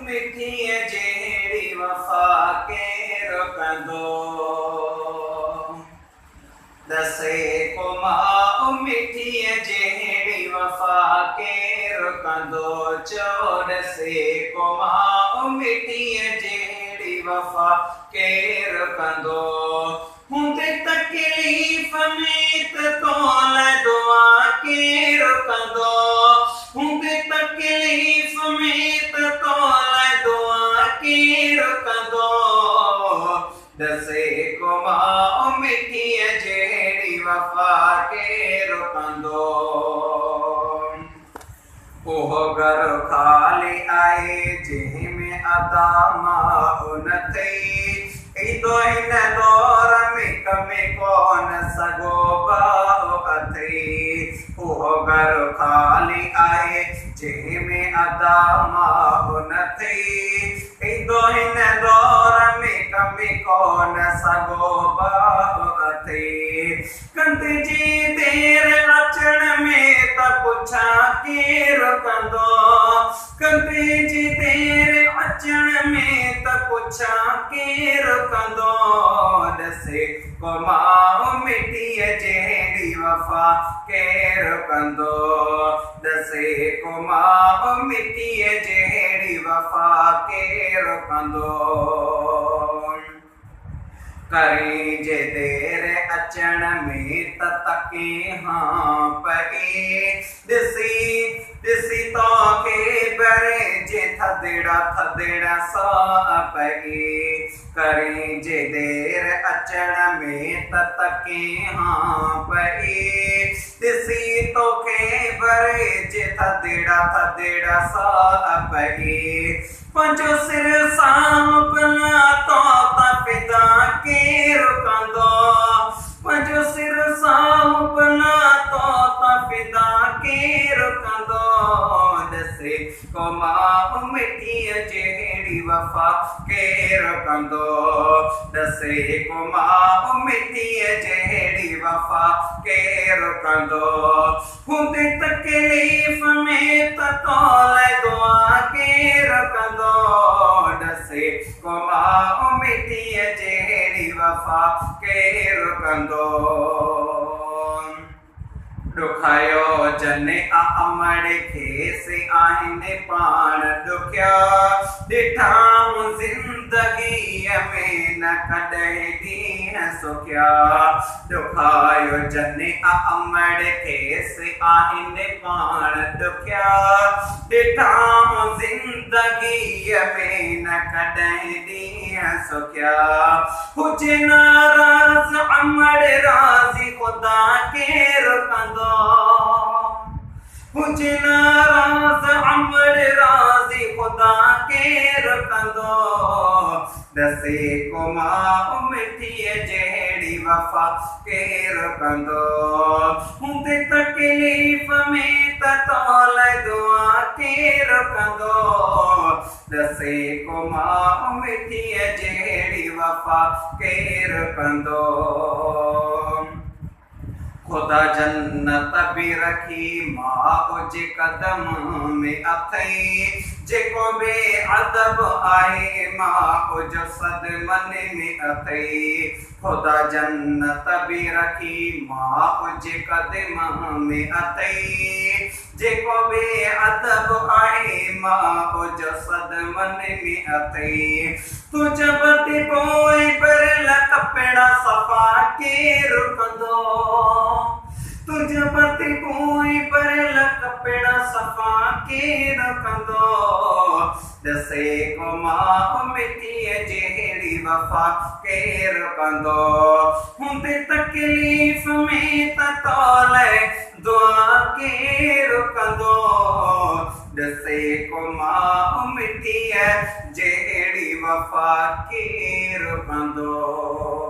मिठी जहिड़ी वफ़ा केर कंदो दसे को मां मिठी जहिड़ी वफ़ा केर कंदो चो दसे को मां मिठी जहिड़ी वफ़ा केर कंदो हूंदे तकलीफ़ में त तोल दुआ केर कंदो हूंदे तकलीफ़ में त तोल दुआ केर कंदो दसे को मां मिठी जहिड़ी वफ़ा केर कंदो उहो घर ख़ाली आहे जंहिंमें अदा मां न थई ईंदो हिन दौर में कमी कोन सघो भाउ अथई उहो घर ख़ाली आहे जंहिंमें अदा मां न थई ईंदो हिन दौर में कमी कोन सघो भाउ अथई कंद जी देर अचण में त पुछा केर कंदो कंद जी देर अचण में त पुछा केर कंदो दसे को मां मिठी जहिड़ी वफ़ा केर कंदो दसे को मां मिठी जहिड़ी वफ़ा केर कंदो करी जे देर अचण में त तके हाँ पई ॾिसी तोखे बरे जे थदड़ा सा पई करी जे देर अचण में त तके हाँ पई ॾिसी तोखे बरे जे थदड़ा सा पई पंहिंजो सिर सांभला तो त फिदा केर कंदो पंहिंजो सिर सांभला तो त फिदा केर कंदो दसे को मां मिठी जहिड़ी वफ़ा केर कंदो दसे को मां मिठी जहिड़ी वफ़ा केर कंदो हूंदे तकलीफ़ में त तोल दुआ केर कंदो दसे को मां मिठी जहिड़ी वफ़ा केर कंदो ॾुखायो जने अमड़ खेसि आहिनि पाण ॾुखिया ॾिठाऊं ज़िंदगीअ में न कॾहिं ॾींहं सुखिया ॾुखायो जने अमड़ खेसि आहिनि पाण ॾुखिया ॾिठाऊं ज़िंदगीअ में न कॾहिं ॾींहं सुखिया हुजे नाराज़ अमड़ राज़ी ख़ुदा केर कंदो हुजे नाराज़ अमड़ राज़ी ख़ुदा केर कंदो दसे को मां मिठी जहिड़ी वफ़ा केर कंदो हूंदे तकलीफ़ में त तोल दुआ केर कंदो दसे को मां मिठी जहिड़ी वफ़ा केर कंदो ख़ुदा जन्नत बि रखी मां जे कदम में अथई जेको बेअदब आहे मां जो सदमन में अथई ख़ुदा जन्नत बि रखी मां जे कदम में अथई जेको बेअदब आहे मां जो सदमन में अथई तू जब ते पोइ पर कपिड़ा सफ़ा केर कंदो तुझ पति कोई पर कपिड़ा सफ़ा केर कंदो दसे को मां मिठी जहिड़ी वफ़ा केर कंदो हूंदे तकलीफ़ में त तोल दुआ केर कंदो दसे को मां मिठी जहिड़ी वफ़ा केर कंदो।